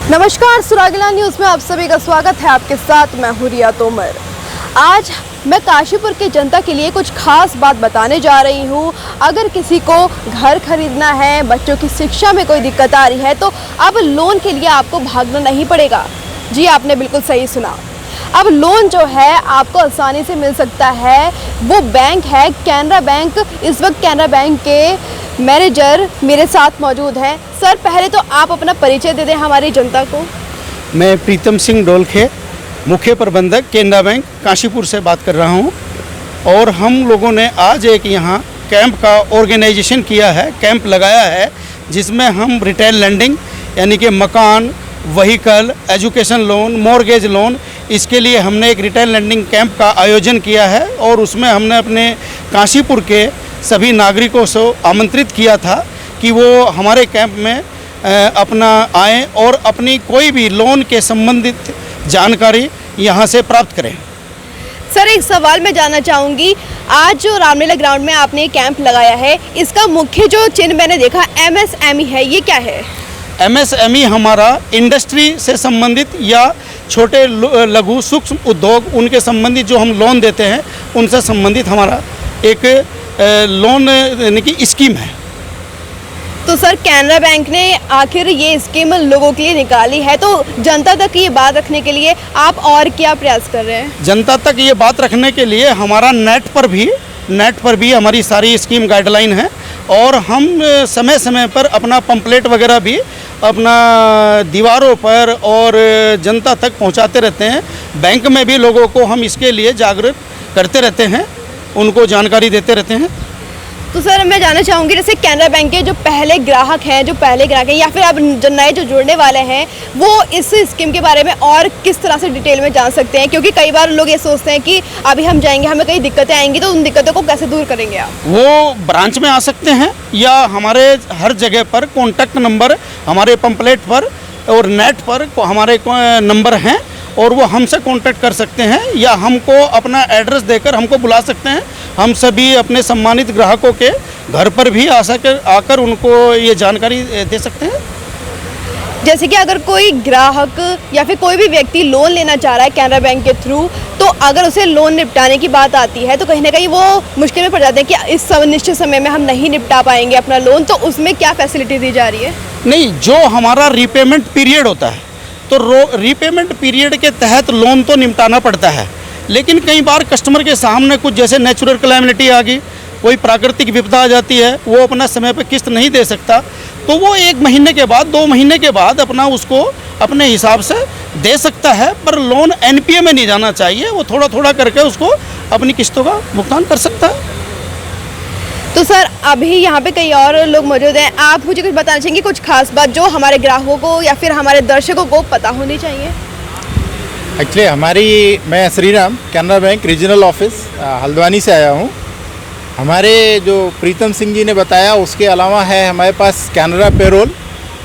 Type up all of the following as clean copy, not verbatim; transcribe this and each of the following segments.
नमस्कार, सुरागला न्यूज़ में आप सभी का स्वागत है। आपके साथ मैं हूं रिया तोमर। आज मैं काशीपुर के जनता के लिए कुछ खास बात बताने जा रही हूं। अगर किसी को घर खरीदना है, बच्चों की शिक्षा में कोई दिक्कत आ रही है तो अब लोन के लिए आपको भागना नहीं पड़ेगा। जी, आपने बिल्कुल सही सुना। अब लोन जो है आपको आसानी से मिल सकता है। वो बैंक है कैनरा बैंक। इस वक्त कैनरा बैंक के मैनेजर मेरे साथ मौजूद हैं। सर, पहले तो आप अपना परिचय दे दें हमारी जनता को। मैं प्रीतम सिंह डोलखे, मुख्य प्रबंधक कैनरा बैंक काशीपुर से बात कर रहा हूं। और हम लोगों ने आज एक यहाँ कैंप का ऑर्गेनाइजेशन किया है, कैंप लगाया है, जिसमें हम रिटेल लैंडिंग यानी कि मकान, vehicle, education loan, mortgage loan, इसके लिए हमने एक रिटेल लैंडिंग कैंप का आयोजन किया है। और उसमें हमने अपने काशीपुर के सभी नागरिकों से आमंत्रित किया था कि वो हमारे कैंप में अपना आएँ और अपनी कोई भी लोन के संबंधित जानकारी यहाँ से प्राप्त करें। सर, एक सवाल मैं जानना चाहूँगी। आज जो रामलीला ग्राउंड में आपने कैंप लगाया है, इसका मुख्य जो चिन्ह मैंने देखा MSME है, ये क्या है? MSME हमारा इंडस्ट्री से संबंधित या छोटे लघु सूक्ष्म उद्योग, उनके संबंधित जो हम लोन देते हैं उनसे संबंधित हमारा एक लोन यानी कि स्कीम है। तो सर, कैनरा बैंक ने आखिर ये स्कीम लोगों के लिए निकाली है, तो जनता तक ये बात रखने के लिए आप और क्या प्रयास कर रहे हैं? जनता तक ये बात रखने के लिए हमारा नेट पर भी हमारी सारी स्कीम गाइडलाइन है। और हम समय समय पर अपना पंपलेट वगैरह भी अपना दीवारों पर और जनता तक पहुंचाते रहते हैं। बैंक में भी लोगों को हम इसके लिए जागरूक करते रहते हैं, उनको जानकारी देते रहते हैं। तो सर, मैं जानना चाहूँगी, जैसे कैनरा बैंक के जो पहले ग्राहक हैं या फिर अब नए जो जुड़ने वाले हैं, वो इस स्कीम के बारे में और किस तरह से डिटेल में जान सकते हैं? क्योंकि कई बार लोग ये सोचते हैं कि अभी हम जाएंगे, हमें कई दिक्कतें आएंगी, तो उन दिक्कतों को कैसे दूर करेंगे आप? वो ब्रांच में आ सकते हैं या हमारे हर जगह पर कॉन्टैक्ट नंबर हमारे पंपलेट पर और नेट पर हमारे नंबर हैं, और वो हमसे कांटेक्ट कर सकते हैं या हमको अपना एड्रेस देकर हमको बुला सकते हैं। हम सभी अपने सम्मानित ग्राहकों के घर पर भी आकर उनको ये जानकारी दे सकते हैं। जैसे कि अगर कोई ग्राहक या फिर कोई भी व्यक्ति लोन लेना चाह रहा है कैनरा बैंक के थ्रू, तो अगर उसे लोन निपटाने की बात आती है तो कहीं ना कहीं वो मुश्किल में पड़ जाते हैं कि इस निश्चित समय में हम नहीं निपटा पाएंगे अपना लोन, तो उसमें क्या फैसिलिटी दी जा रही है? नहीं, जो हमारा रीपेमेंट पीरियड होता है तो रीपेमेंट पीरियड के तहत लोन तो निपटाना पड़ता है। लेकिन कई बार कस्टमर के सामने कुछ जैसे नेचुरल कैलेमिटी आ गई, कोई प्राकृतिक विपदा आ जाती है, वो अपना समय पर किस्त नहीं दे सकता, तो वो 1 महीने के बाद 2 महीने के बाद अपना उसको अपने हिसाब से दे सकता है। पर लोन NPA में नहीं जाना चाहिए, वो थोड़ा थोड़ा करके उसको अपनी किस्तों का भुगतान कर सकता है। तो सर, अभी यहाँ पे कई और लोग मौजूद हैं। आप मुझे कुछ बताना चाहेंगे, कुछ खास बात जो हमारे ग्राहकों को या फिर हमारे दर्शकों को पता होनी चाहिए? एक्चुअली मैं Shriram, Canara bank regional office Haldwani से आया हूँ। हमारे जो प्रीतम सिंह जी ने बताया, उसके अलावा है हमारे पास कैनरा पेरोल,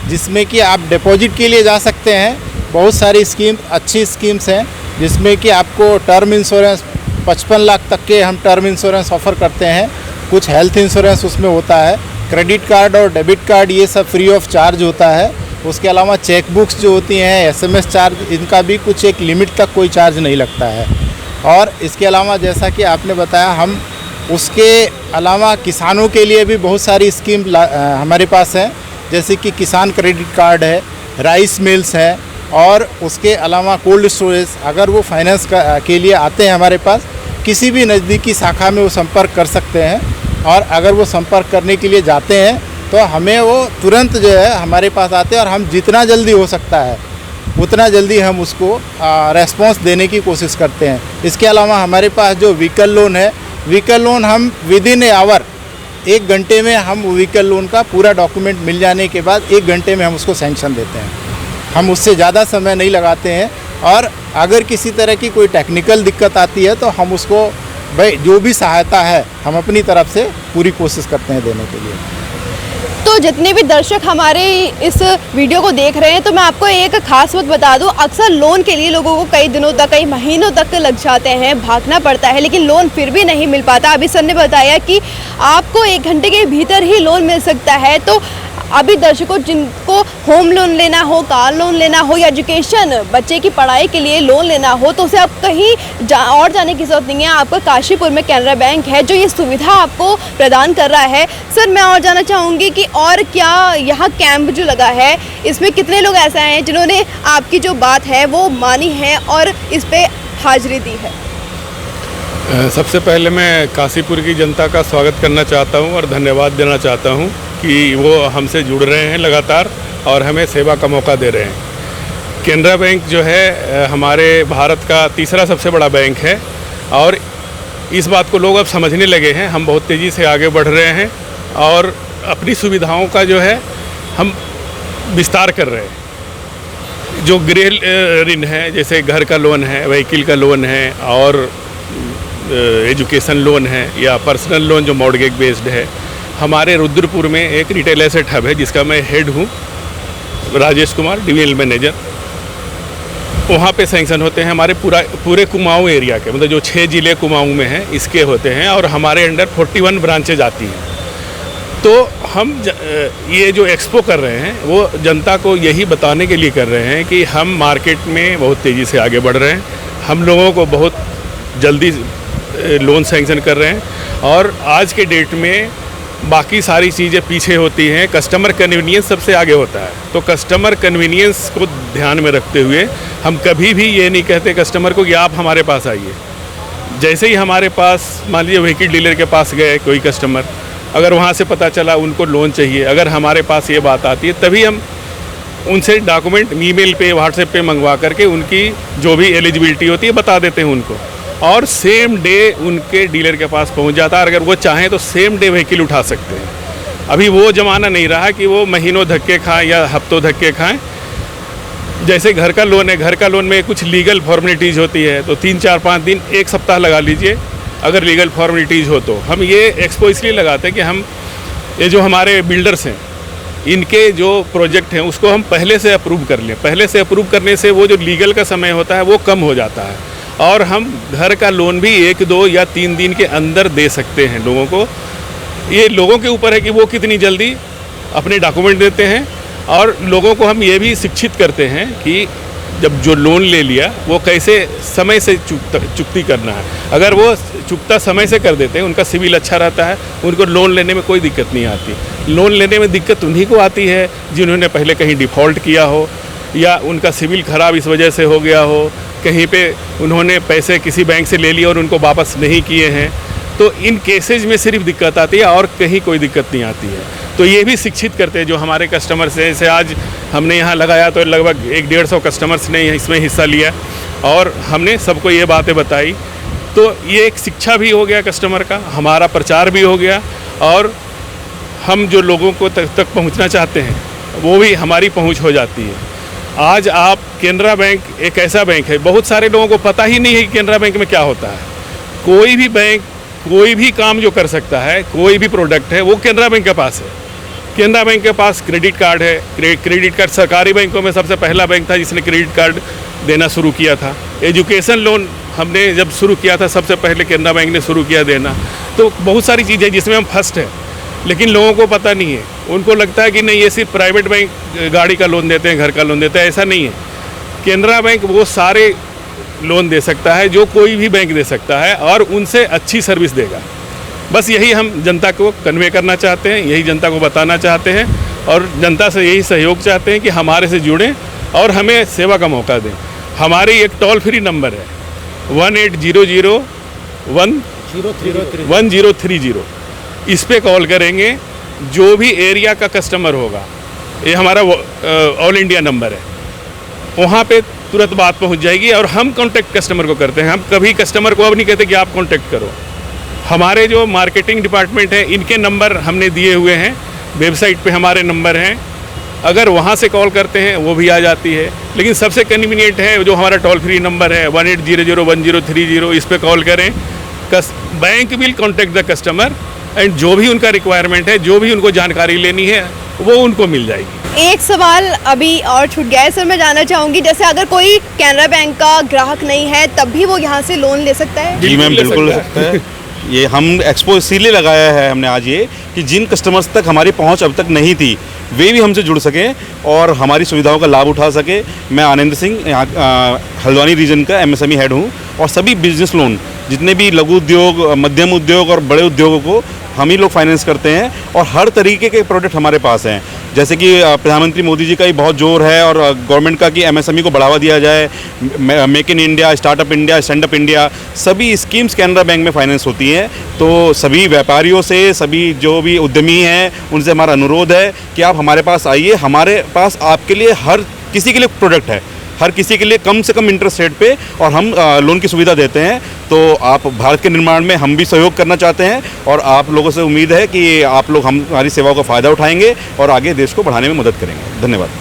जिसमें कि आप डिपॉजिट के लिए जा सकते हैं। बहुत सारी स्कीम, अच्छी स्कीम्स हैं, जिसमें कि आपको टर्म इंश्योरेंस 55 लाख तक के हम टर्म इंश्योरेंस ऑफ़र करते हैं। कुछ हेल्थ इंश्योरेंस उसमें होता है। क्रेडिट कार्ड और डेबिट कार्ड ये सब फ्री ऑफ चार्ज होता है। उसके अलावा चेक बुक्स जो होती हैं, SMS चार्ज, इनका भी कुछ एक लिमिट तक कोई चार्ज नहीं लगता है। और इसके अलावा जैसा कि आपने बताया, हम उसके अलावा किसानों के लिए भी बहुत सारी स्कीम हमारे पास हैं, जैसे कि किसान क्रेडिट कार्ड है, राइस मिल्स है, और उसके अलावा कोल्ड स्टोरेज। अगर वो फाइनेंस के लिए आते हैं हमारे पास, किसी भी नज़दीकी शाखा में वो संपर्क कर सकते हैं। और अगर वो संपर्क करने के लिए जाते हैं तो हमें वो तुरंत जो है हमारे पास आते हैं, और हम जितना जल्दी हो सकता है उतना जल्दी हम उसको रेस्पॉन्स देने की कोशिश करते हैं। इसके अलावा हमारे पास जो व्हीकल लोन है, व्हीकल लोन हम विदिन ए आवर, 1 घंटे में हम व्हीकल लोन का पूरा डॉक्यूमेंट मिल जाने के बाद 1 घंटे में हम उसको सैंक्शन देते हैं। हम उससे ज़्यादा समय नहीं लगाते हैं। और अगर किसी तरह की कोई टेक्निकल दिक्कत आती है तो हम उसको भाई जो भी सहायता है हम अपनी तरफ से पूरी कोशिश करते हैं देने के लिए। तो जितने भी दर्शक हमारे इस वीडियो को देख रहे हैं, तो मैं आपको एक खास बात बता दूं, अक्सर लोन के लिए लोगों को कई दिनों तक, कई महीनों तक लग जाते हैं, भागना पड़ता है, लेकिन लोन फिर भी नहीं मिल पाता। अभी सर ने बताया कि आपको 1 घंटे के भीतर ही लोन मिल सकता है। तो अभी दर्शकों जिनको होम लोन लेना हो, कार लोन लेना हो या एजुकेशन बच्चे की पढ़ाई के लिए लोन लेना हो तो उसे आप कहीं और जाने की ज़रूरत नहीं है। आपका काशीपुर में कैनरा बैंक है जो ये सुविधा आपको प्रदान कर रहा है। सर, मैं और जानना चाहूँगी कि और क्या यहाँ कैंप जो लगा है इसमें कितने लोग ऐसे हैं जिन्होंने आपकी जो बात है वो मानी है और इस पर हाजिरी दी है? सबसे पहले मैं काशीपुर की जनता का स्वागत करना चाहता हूं और धन्यवाद देना चाहता हूं कि वो हमसे जुड़ रहे हैं लगातार और हमें सेवा का मौका दे रहे हैं। कैनरा बैंक जो है हमारे भारत का तीसरा सबसे बड़ा बैंक है और इस बात को लोग अब समझने लगे हैं। हम बहुत तेज़ी से आगे बढ़ रहे हैं और अपनी सुविधाओं का जो है हम विस्तार कर रहे हैं। जो गृह ऋण है, जैसे घर का लोन है, व्हीकल का लोन है और एजुकेशन लोन है या पर्सनल लोन जो मॉर्गेज बेस्ड है, हमारे रुद्रपुर में एक रिटेल एसेट हब है जिसका मैं हेड हूँ, राजेश कुमार, डिविजनल मैनेजर। वहाँ पे सैंक्शन होते हैं हमारे पूरे कुमाऊँ एरिया के, मतलब जो 6 ज़िले कुमाऊँ में हैं इसके होते हैं और हमारे अंडर 41 ब्रांचेज आती हैं। तो हम ये जो एक्सपो कर रहे हैं वो जनता को यही बताने के लिए कर रहे हैं कि हम मार्केट में बहुत तेज़ी से आगे बढ़ रहे हैं। हम लोगों को बहुत जल्दी लोन सैंक्शन कर रहे हैं और आज के डेट में बाकी सारी चीज़ें पीछे होती हैं, कस्टमर कन्वीनियंस सबसे आगे होता है। तो कस्टमर कन्वीनियंस को ध्यान में रखते हुए हम कभी भी ये नहीं कहते कस्टमर को कि आप हमारे पास आइए। जैसे ही हमारे पास मान लीजिए व्हीकल डीलर के पास गए कोई कस्टमर, अगर वहाँ से पता चला उनको लोन चाहिए, अगर हमारे पास ये बात आती है तभी हम उनसे डॉक्यूमेंट ईमेल पे, व्हाट्सएप पे मंगवा करके उनकी जो भी एलिजिबिलिटी होती है बता देते हैं उनको और सेम डे उनके डीलर के पास पहुंच जाता है। अगर वो चाहें तो सेम डे व्हीकल उठा सकते हैं। अभी वो ज़माना नहीं रहा कि वो महीनों धक्के खाएं या हफ्तों धक्के खाएं। जैसे घर का लोन है, घर का लोन में कुछ लीगल फॉर्मेलिटीज़ होती है तो 3, 4, 5 दिन, 1 सप्ताह लगा लीजिए अगर लीगल फॉर्मेलिटीज़ हो तो। हम ये एक्सपो इसलिए लगाते हैं कि हम ये जो हमारे बिल्डर्स हैं इनके जो प्रोजेक्ट हैं उसको हम पहले से अप्रूव कर लें। पहले से अप्रूव करने से वो जो लीगल का समय होता है वो कम हो जाता है और हम घर का लोन भी 1, 2 या 3 दिन के अंदर दे सकते हैं लोगों को। ये लोगों के ऊपर है कि वो कितनी जल्दी अपने डॉक्यूमेंट देते हैं और लोगों को हम ये भी शिक्षित करते हैं कि जब जो लोन ले लिया वो कैसे समय से चुकती करना है। अगर वो चुकता समय से कर देते हैं, उनका सिविल अच्छा रहता है, उनको लोन लेने में कोई दिक्कत नहीं आती। लोन लेने में दिक्कत उन्हीं को आती है जिन्होंने पहले कहीं डिफ़ॉल्ट किया हो या उनका सिविल ख़राब इस वजह से हो गया हो, कहीं पे उन्होंने पैसे किसी बैंक से ले लिए और उनको वापस नहीं किए हैं। तो इन केसेज में सिर्फ दिक्कत आती है और कहीं कोई दिक्कत नहीं आती है। तो ये भी शिक्षित करते हैं जो हमारे कस्टमर्स हैं। जैसे आज हमने यहाँ लगाया तो लगभग 100-150 कस्टमर्स ने इसमें हिस्सा लिया और हमने सबको ये बातें बताई। तो ये एक शिक्षा भी हो गया कस्टमर का, हमारा प्रचार भी हो गया और हम जो लोगों को तक पहुँचना चाहते हैं वो भी हमारी पहुँच हो जाती है। आज आप कैनरा बैंक एक ऐसा बैंक है, बहुत सारे लोगों को पता ही नहीं है कि कैनरा बैंक में क्या होता है। कोई भी बैंक कोई भी काम जो कर सकता है, कोई भी प्रोडक्ट है वो कैनरा बैंक के पास है। कैनरा बैंक के पास क्रेडिट कार्ड है। क्रेडिट कार्ड सरकारी बैंकों में सबसे पहला बैंक था जिसने क्रेडिट कार्ड देना शुरू किया था। एजुकेशन लोन हमने जब शुरू किया था सबसे पहले कैनरा बैंक ने शुरू किया देना। तो बहुत सारी चीज़ें जिसमें हम फर्स्ट हैं, लेकिन लोगों को पता नहीं है। उनको लगता है कि नहीं ये सिर्फ प्राइवेट बैंक गाड़ी का लोन देते हैं, घर का लोन देते हैं, ऐसा नहीं है। कैनरा बैंक वो सारे लोन दे सकता है जो कोई भी बैंक दे सकता है और उनसे अच्छी सर्विस देगा। बस यही हम जनता को कन्वे करना चाहते हैं, यही जनता को बताना चाहते हैं और जनता से यही सहयोग चाहते हैं कि हमारे से जुड़ें और हमें सेवा का मौका दें। हमारी एक टोल फ्री नंबर है 1800-1030। इस पे कॉल करेंगे, जो भी एरिया का कस्टमर होगा, ये हमारा ऑल इंडिया नंबर है, वहाँ पे तुरंत बात पहुँच जाएगी और हम कांटेक्ट कस्टमर को करते हैं। हम कभी कस्टमर को अब नहीं कहते कि आप कांटेक्ट करो। हमारे जो मार्केटिंग डिपार्टमेंट है इनके नंबर हमने दिए हुए हैं, वेबसाइट पे हमारे नंबर हैं, अगर वहाँ से कॉल करते हैं वो भी आ जाती है। लेकिन सबसे कन्वीनियंट है जो हमारा टोल फ्री नंबर है 1800-1030। इस पर कॉल करें, bank will contact the customer and जो भी उनका रिक्वायरमेंट है, जो भी उनको जानकारी लेनी है वो उनको मिल जाएगी। एक सवाल अभी और छूट गया है सर, मैं जानना चाहूँगी, जैसे अगर कोई कैनरा बैंक का ग्राहक नहीं है तब भी वो यहाँ से लोन ले सकता है? जी मैम, बिल्कुल ले सकता है। ये हम एक्सपो इसीलिए लगाया है हमने आज ये कि जिन कस्टमर्स तक हमारी पहुंच अब तक नहीं थी वे भी हमसे जुड़ सकें और हमारी सुविधाओं का लाभ उठा सके। मैं आनंद सिंह यहाँ हल्द्वानी रीजन का MSME हेड हूँ और सभी बिजनेस लोन जितने भी लघु उद्योग, मध्यम उद्योग और बड़े उद्योगों को हम ही लोग फाइनेंस करते हैं और हर तरीके के प्रोडक्ट हमारे पास हैं। जैसे कि प्रधानमंत्री मोदी जी का ही बहुत जोर है और गवर्नमेंट का कि MSME को बढ़ावा दिया जाए, make in India, startup India, stand up India, सभी स्कीम्स कैनरा बैंक में फाइनेंस होती हैं। तो सभी व्यापारियों से, सभी जो भी उद्यमी हैं, उनसे हमारा अनुरोध है कि आप हमारे पास आइए। हमारे पास आपके लिए हर किसी के लिए प्रोडक्ट है, हर किसी के लिए कम से कम इंटरेस्ट रेट पे और हम लोन की सुविधा देते हैं। तो आप भारत के निर्माण में हम भी सहयोग करना चाहते हैं और आप लोगों से उम्मीद है कि आप लोग हमारी सेवाओं का फ़ायदा उठाएंगे और आगे देश को बढ़ाने में मदद करेंगे। धन्यवाद।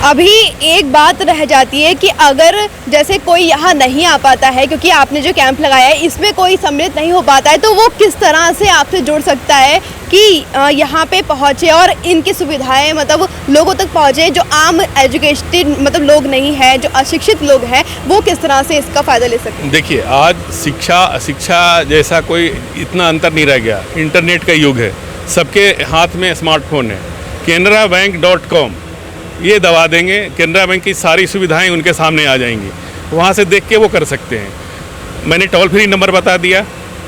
अभी एक बात रह जाती है कि अगर जैसे कोई यहाँ नहीं आ पाता है, क्योंकि आपने जो कैंप लगाया है इसमें कोई सम्मिलित नहीं हो पाता है, तो वो किस तरह से आपसे जुड़ सकता है कि यहाँ पे पहुँचे और इनकी सुविधाएं मतलब लोगों तक पहुँचे जो आम एजुकेटेड मतलब लोग नहीं है, जो अशिक्षित लोग हैं, वो किस तरह से इसका फ़ायदा ले सकें? देखिए, आज शिक्षा जैसा कोई इतना अंतर नहीं रह गया। इंटरनेट का युग है, सबके हाथ में स्मार्टफोन है। canarabank.com ये दबा देंगे, कैनरा बैंक की सारी सुविधाएं उनके सामने आ जाएंगी, वहाँ से देख के वो कर सकते हैं। मैंने टोल फ्री नंबर बता दिया,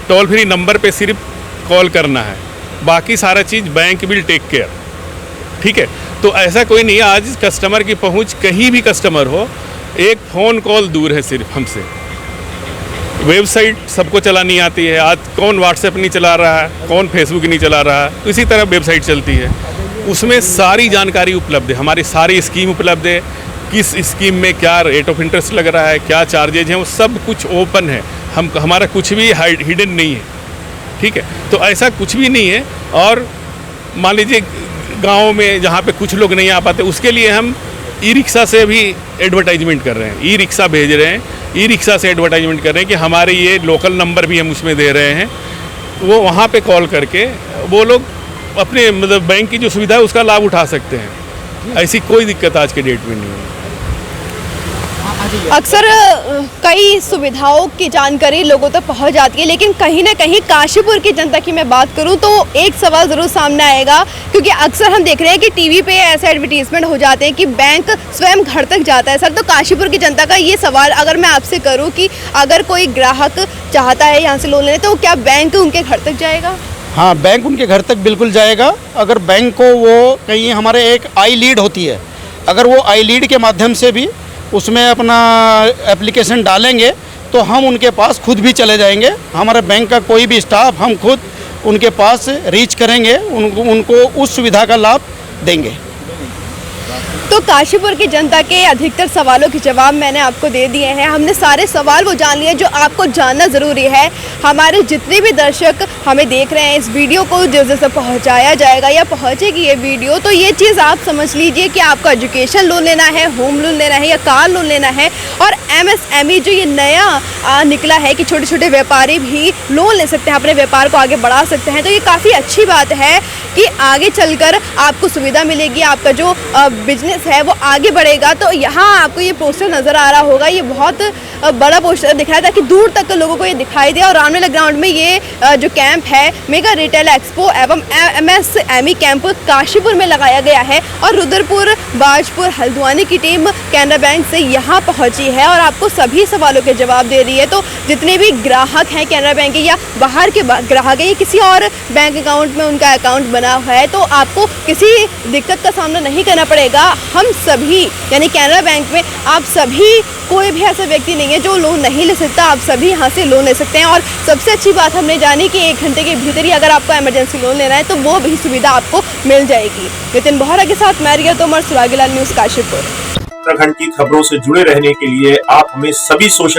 टोल फ्री नंबर पे सिर्फ कॉल करना है, बाकी सारा चीज़ बैंक विल टेक केयर। ठीक है, तो ऐसा कोई नहीं है। आज कस्टमर की पहुंच, कहीं भी कस्टमर हो, एक फ़ोन कॉल दूर है सिर्फ हमसे। वेबसाइट सबको चलानी आती है। आज कौन व्हाट्सएप नहीं चला रहा है, कौन फेसबुक नहीं चला रहा है, तो इसी तरह वेबसाइट चलती है, उसमें सारी जानकारी उपलब्ध है। हमारी सारी स्कीम उपलब्ध है, किस स्कीम में क्या रेट ऑफ इंटरेस्ट लग रहा है, क्या चार्जेज हैं, वो सब कुछ ओपन है। हमारा कुछ भी हिडन नहीं है। ठीक है, तो ऐसा कुछ भी नहीं है। और मान लीजिए गाँव में जहाँ पे कुछ लोग नहीं आ पाते, उसके लिए हम ई-रिक्शा से भी एडवर्टाइजमेंट कर रहे हैं, ई-रिक्शा भेज रहे हैं, ई-रिक्शा से एडवर्टाइजमेंट कर रहे हैं कि हमारे ये लोकल नंबर भी हम उसमें दे रहे हैं। वो वहाँ पे कॉल करके वो लोग अपने मतलब बैंक की जो सुविधा है उसका लाभ उठा सकते हैं। ऐसी कोई दिक्कत आज के डेट में नहीं है। अक्सर कई सुविधाओं की जानकारी लोगों तक पहुंच जाती है, लेकिन कहीं ना कहीं काशीपुर की जनता की मैं बात करूं तो एक सवाल ज़रूर सामने आएगा, क्योंकि अक्सर हम देख रहे हैं कि टीवी पे ऐसे एडवर्टीजमेंट हो जाते हैं कि बैंक स्वयं घर तक जाता है। सर, तो काशीपुर की जनता का ये सवाल अगर मैं आपसे करूँ कि अगर कोई ग्राहक चाहता है यहाँ से लोन लेने, तो क्या बैंक उनके घर तक जाएगा? हाँ, बैंक उनके घर तक बिल्कुल जाएगा। अगर बैंक को वो कहीं हमारे एक आई लीड होती है, अगर वो आई लीड के माध्यम से भी उसमें अपना एप्लीकेशन डालेंगे तो हम उनके पास खुद भी चले जाएंगे। हमारे बैंक का कोई भी स्टाफ हम खुद उनके पास रीच करेंगे, उनको उस सुविधा का लाभ देंगे। तो काशीपुर की जनता के अधिकतर सवालों के जवाब मैंने आपको दे दिए हैं। हमने सारे सवाल वो जान लिए जो आपको जानना ज़रूरी है। हमारे जितने भी दर्शक हमें देख रहे हैं, इस वीडियो को जैसे पहुंचाया जाएगा या पहुंचेगी ये वीडियो, तो ये चीज़ आप समझ लीजिए कि आपको एजुकेशन लोन लेना है, होम लोन लेना है या कार लोन लेना है, और MSME जो ये नया निकला है कि छोटे छोटे व्यापारी भी लोन ले सकते हैं, अपने व्यापार को आगे बढ़ा सकते हैं, तो ये काफ़ी अच्छी बात है कि आगे चलकर आपको सुविधा मिलेगी, आपका जो बिजनेस है वो आगे बढ़ेगा। तो यहाँ आपको ये पोस्टर नज़र आ रहा होगा, ये बहुत बड़ा पोस्टर दिख रहा है ताकि दूर तक लोगों को ये दिखाई दे। और रामलीला ग्राउंड में ये जो कैंप है, मेगा रिटेल एक्सपो एवं MSME कैंप काशीपुर में लगाया गया है और रुद्रपुर, बाजपुर, हल्द्वानी की टीम कैनरा बैंक से यहाँ पहुँची है और आपको सभी सवालों के जवाब दे रही है। तो जितने भी ग्राहक हैं कैनरा बैंक के या बाहर के ग्राहक हैं या किसी और बैंक अकाउंट में उनका अकाउंट बना हुआ है, तो आपको किसी दिक्कत का सामना नहीं करना पड़ेगा। हम सभी यानी कैनरा बैंक में आप सभी, कोई भी ऐसा व्यक्ति नहीं है जो लोन नहीं ले सकता, आप सभी यहाँ से लोन ले सकते हैं। और सबसे अच्छी बात हमने जानी कि 1 घंटे के भीतर ही अगर आपको इमरजेंसी लोन लेना है तो वो भी सुविधा आपको मिल जाएगी। नितिन बोहरा के साथ मैं रिया तोमर, सुरागीलाल न्यूज़, काशीपुर। उत्तराखंड की खबरों से जुड़े रहने के लिए आप हमें सभी सोशल